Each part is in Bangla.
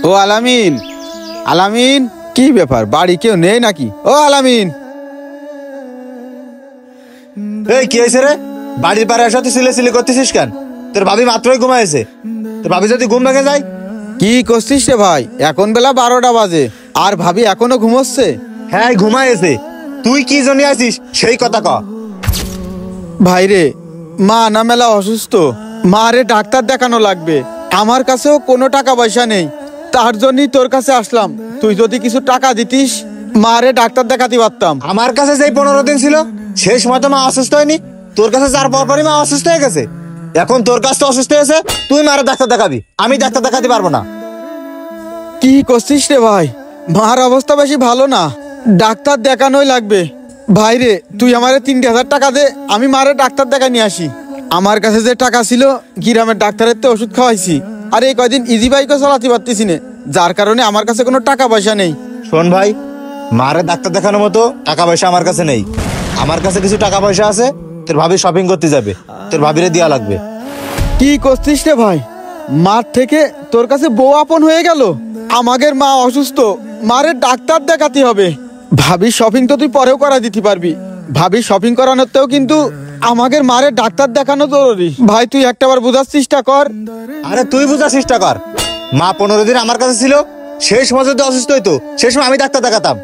ও আলামিন, আলামিন কি ব্যাপার, বাড়ি কেউ নেই নাকি? ও আলামিন, এই কি হয়েছে রে? বাড়ির পারে এসে তুই সিলে করতেছিস কেন? তোর ভাবি মাত্রই ঘুমাইছে। তোর ভাবি যদি ঘুম ভেঙে যায়? কি করছিস রে ভাই? এখন বেলা 12টা বাজে আর ভাবি এখনো ঘুমোচ্ছে? হ্যাঁ ঘুমাইছে। তুই কি জন্য আছিস সেই কথা ক। ভাই রে, মা না মেলা অসুস্থ, মা রে ডাক্তার দেখানো লাগবে। আমার কাছেও কোনো টাকা পয়সা নেই, তার জন্যই তোর কাছে আসলাম। তুই যদি কিছু টাকা দিতিস, মা রে ডাক্তার দেখাতে পারতাম। আমার কাছে যেই 15 দিন ছিল সেই সময় তো মা অসুস্থ হয়নি। তোর কাছে যার পরপরই মা অসুস্থ হয়ে গেছে। এখন তোর কাছে তো অসুস্থ হয়েছে, তুই মারে ডাক্তার দেখাবি, আমি ডাক্তার দেখাতে পারবো না। কি করছিস রে ভাই? মার অবস্থা বেশি ভালো না, ডাক্তার দেখানোই লাগবে। ভাই রে, তুই আমারে 3000 টাকা দে, আমি মারে ডাক্তার দেখা নিয়ে আসি। আমার কাছে যে টাকা ছিল গ্রামের ডাক্তারের তো ওষুধ খাওয়াইছি, আর এই কয়দিন ইজি বাইকও চালাতে পারতেছি না, যার কারণে আমার কাছে কোনো টাকা পয়সা নেই। শোন ভাই, মারে ডাক্তার দেখানোর মতো টাকা পয়সা আমার কাছে নেই। আমার কাছে কিছু টাকা পয়সা আছে, তোর ভাবি শপিং করতে যাবে, তোর ভাবিরে দেওয়া লাগবে। কি করছিস রে ভাই? মার থেকে তোর কাছে বউ আপন হয়ে গেল। আমাদের মা অসুস্থ, মারে ডাক্তার দেখাতে হবে। ভাবি শপিং তো তুই পরেও করা দিতে পারবি, ভাবি শপিং করানোতেও কিন্তু আমাদের মারে ডাক্তার দেখানো জরুরি। ভাই তুই একটাবার বোঝার চেষ্টা কর। আরে তুই বোঝার চেষ্টা কর। মা 15 দিন আমার কাছে ছিল, সেই সময় যদি অসুস্থ হইতো সেই সময় আমি ডাক্তার দেখাতাম।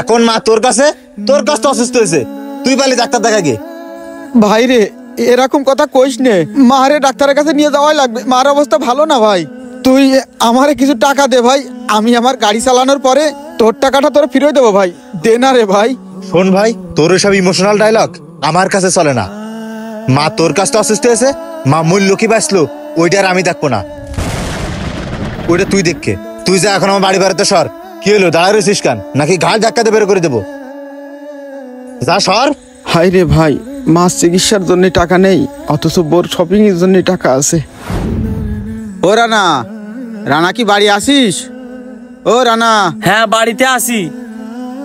এখন মা তোর কাছে তো অসুস্থ হয়েছে, তুই পালি ডাক্তার দেখাগে। ভাই রে, এরকম কথা কইস নে, মারে ডাক্তারের কাছে নিয়ে যাওয়াই লাগবে, মার অবস্থা ভালো না। ভাই তুই আমারে কিছু টাকা দে ভাই, আমি আমার গাড়ি চালানোর পরে তোর টাকাটা তোর ফিরিয়ে দেবো। ভাই দে না রে ভাই। শোন ভাই, তোর সব ইমোশনাল ডায়লগ আমার কাছে চলে না। মা তোর কাছে তো অসুস্থ হয়েছে, মা মূল্য কি বাঁচলো ওইটার আমি দেখবো না, ওইটা তুই দেখকে। তুই যা এখন আমার বাড়ি বাড়িতে সর। কি হলো, দাঁড়ায় রয়েছিস কেন? নাকি ঘাট ধাক্কাতে বের করে দেবো? যা সর। হাই রে ভাই, মাছ চিকিৎসার জন্য টাকা নেই, অথচ বোর শপিং এর জন্য টাকা আছে। ও রানা, রানা কি বাড়ি আসিস? ও রানা। হ্যাঁ বাড়িতে আসি।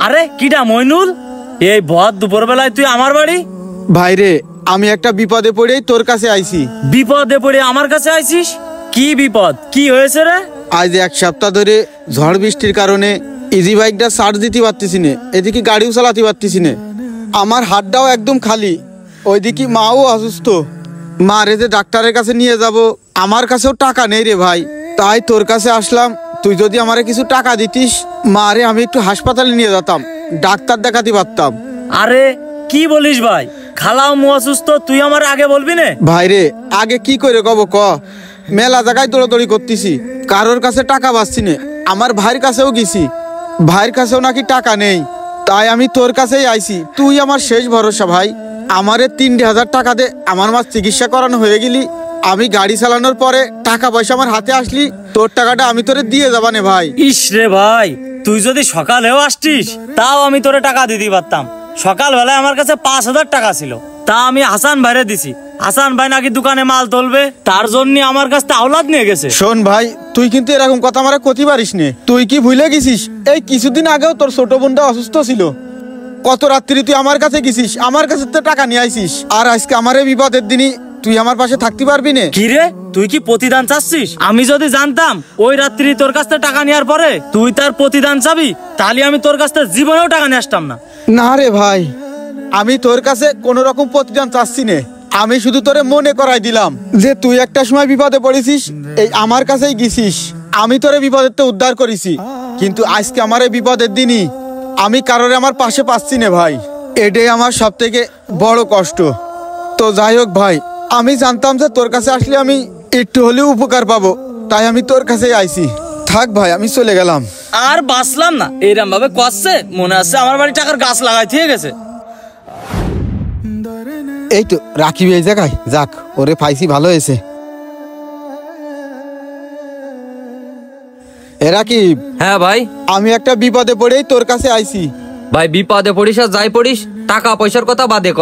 আরে কিটা মইনুল, এই ভর দুপুর বেলায় তুই আমার বাড়ি? ভাই রে, আমি একটা বিপদে পড়েই তোর কাছে আইছি। বিপদে পড়ে আমার কাছে আইছিস? কি বিপদ, কি হয়েছে রে? আজ 1 সপ্তাহ ধরে ঝড় বৃষ্টির কারণে ইজি বাইকটা চার্জ দিতে পারতেছি না, এদিকে গাড়িও চালাতে পারতেছি না, আমার হাতটাও একদম খালি, ওইদিকে মাও অসুস্থ। মা রে যে ডাক্তারের কাছে নিয়ে যাব, আমার কাছেও টাকা নেই রে ভাই, তাই তোর কাছে আসলাম। তুই যদি আমারে কিছু টাকা দিতিস, মা রে আমি একটু হাসপাতালে নিয়ে যেতাম, ডাক্তার দেখাতে পারতাম। আরে কি বলিস ভাই, খালাও মু অসুস্থ, তুই আমার আগে বলবি না? ভাই রে, আগে কি করে কব ক? মেলা জায়গায় দৌড়াদৌড়ি করতেছি, কারোর কাছে টাকা পাচ্ছি না। আমার ভাইয়ের কাছেও গেছি, ভাইয়ের কাছেও নাকি টাকা নেই, তাই আমি তোর কাছেই আইছি। তুই আমার শেষ ভরসা ভাই, আমারে 3000 টাকা দে, আমার মাছ চিকিৎসা করানো হয়ে গেলি, আমি গাড়ি চালানোর পরে টাকা পয়সা আমার হাতে আসলি, তোর টাকাটা আমি তোরে দিয়ে যাবানে ভাই। ইস রে ভাই, তুই যদি সকালেও আসতিস তাও আমি তোরে টাকা দিতে পারতাম। সকালবেলায় আমার কাছে 5000 টাকা ছিল, তা আমি হাসান ভাইরে দিছি। হাসান ভাই নাকি দোকানে মাল তুলবে, তার জন্য আমার কাছে আওলাদ নিয়ে গেছে। শোন ভাই, তুই কিন্তু এরকম কথা আমারে কতি পারিস নে। তুই কি ভুলে গেছিস এই কিছুদিন আগেও তোর ছোট বোনটা অসুস্থ ছিল? কত রাত্রি তুই আমার কাছে গেছিস, আমার কাছে তো টাকা নিয়ে আইছিস, আর আজকে আমার এই বিপদের দিনই তুই আমার পাশে থাকতে পারবি না? কি রে, তুই কি প্রতিদান চাচ্ছিস? আমি যদি জানতাম ওই রাত্রি তোর কাছ থেকে টাকা নেওয়ার পরে তুই তার প্রতিদান চাবি, তাহলে আমি তোর কাছ থেকে জীবনেও টাকা নিয়ে আসতাম না। না রে ভাই, আমি তোর কাছে কোনো রকম প্রতিদান চাচ্ছি না, আমি শুধু তোরে মনে করাই দিলাম যে তুই একটা সময় বিপদে পড়েছিস, এই আমার কাছেই গেছিস, আমি তোরে বিপদের তো উদ্ধার করেছি, কিন্তু আজকে আমার এই বিপদের দিনই আমি কারোর আমার পাশে পাচ্ছি না ভাই, এটাই আমার সব থেকে বড় কষ্ট। তো যাই হোক ভাই, আমি জানতাম যে তোর কাছে আসলে আমি একটু হলেও উপকার পাবো, তাই আমি তোর কাছেই আইছি। থাক ভাই, আমি চলে গেলাম। আর বাঁচলাম না, এরম ভাবে কষছে মনে আছে আমার বাড়ি টাকার গাছ লাগাই দিয়ে গেছে। এই তো রাকিব এই জায়গায়, যাক ওরে পাইছি, ভালো হয়েছে। এ রাকিব। হ্যাঁ ভাই। আমি একটা বিপদে পড়েই তোর কাছে আইছি। ভাই বিপদে পড়িস আর যাই পড়িস, টাকা পয়সার কথা বাদে ক।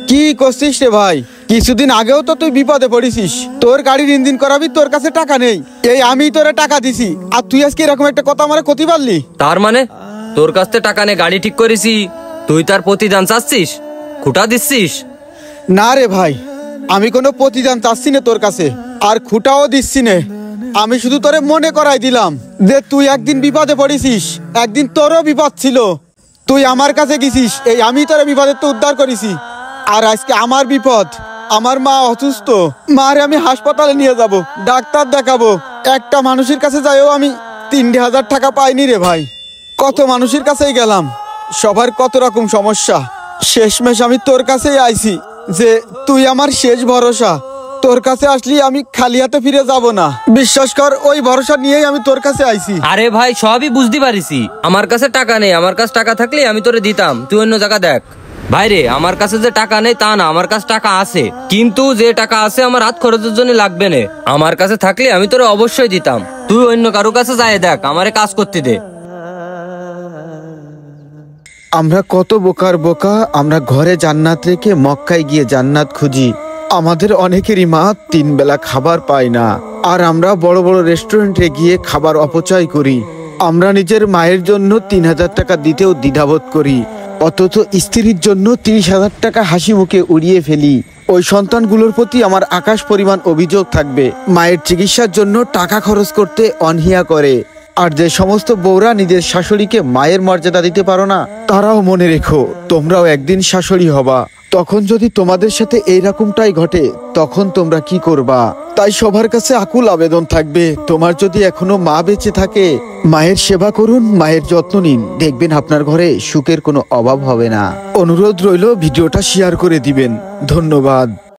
কি করছিস রে ভাই? কিছুদিন আগেও তো তুই বিপদে পড়েছিস, তোর গাড়ির ইঞ্জিন করাবি, তোর কাছে টাকা নেই, এই আমি তোরে টাকা দিছি, আর তুই আজকে এরকম একটা কথা আমারে ক্ষতি পারলি? তার মানে তোর কাছ থেকে টাকা নিয়ে গাড়ি ঠিক করেছি, তুই তার প্রতিদান চাচ্ছিস, খুঁটা দিচ্ছিস? না রে ভাই, আমি কোনো প্রতিদান চাচ্ছি না তোর কাছে, আর খুঁটাও দিচ্ছি না, আমি শুধু তোরে মনে করাই দিলাম যে তুই একদিন বিপদে পড়েছিস, একদিন তোরও বিপদ ছিল, তুই আমার কাছে গেছিস, এই আমি তোরে বিপদের তো উদ্ধার করেছি। আর আজকে আমার বিপদ, আমার মা অসুস্থ, মারে আমি হাসপাতালে নিয়ে যাব, ডাক্তার দেখাবো। একটা মানুষের কাছে যাইও আমি 3,000 টাকা পাইনি রে ভাই। কত মানুষের কাছেই গেলাম, সবার কত রকম সমস্যা। শেষমেশ আমি তোর কাছেই আইছি যে তুই আমার শেষ ভরসা। তোর কাছে আসলি আমি খালি হাতে ফিরে যাব না, বিশ্বাস কর, ওই ভরসা নিয়েই আমি তোর কাছে আইছি। আরে ভাই সবই বুঝতে পারিছি, আমার কাছে টাকা নেই, আমার কাছে টাকা থাকলে আমি তোরে দিতাম, তুই অন্য জায়গা দেখ। ভাই রে, আমার কাছে যে টাকা নেই তা না, আমার কাছে টাকা আছে, কিন্তু যে টাকা আছে আমার হাত খরচের জন্য লাগবে না। আমার কাছে থাকলে আমি তোরে অবশ্যই দিতাম, তুই অন্য কারো কাছে যাই দেখ, আমারে কাজ করতে দে। আমরা কত বোকার বোকা, আমরা ঘরে জান্নাত রেখে মক্কায় গিয়ে জান্নাত খুঁজি। আমাদের অনেকেরই মা 3 বেলা খাবার পায় না, আর আমরা বড় বড় রেস্টুরেন্টে গিয়ে খাবার অপচয় করি। আমরা নিজের মায়ের জন্য 3,000 টাকা দিতেও দ্বিধাবোধ করি, অথচ স্ত্রীর জন্য 30,000 টাকা হাসি মুখে উড়িয়ে ফেলি। ওই সন্তানগুলোর প্রতি আমার আকাশ পরিমাণ অভিযোগ থাকবে। মায়ের চিকিৎসার জন্য টাকা খরচ করতে অনীহা করে। আর যে সমস্ত বউরা নিজের শাশুড়িকে মায়ের মর্যাদা দিতে পারো না, তারাও মনে রেখো তোমরাও একদিন শাশুড়ি হবা। তখন যদি তোমাদের সাথে এইরকমটাই ঘটে, তখন তোমরা কি করবা? তাই সবার কাছে আকুল আবেদন থাকবে, তোমার যদি এখনো মা বেঁচে থাকে, মায়ের সেবা করুন, মায়ের যত্ন নিন, দেখবেন আপনার ঘরে সুখের কোনো অভাব হবে না। অনুরোধ রইল ভিডিওটা শেয়ার করে দিবেন। ধন্যবাদ।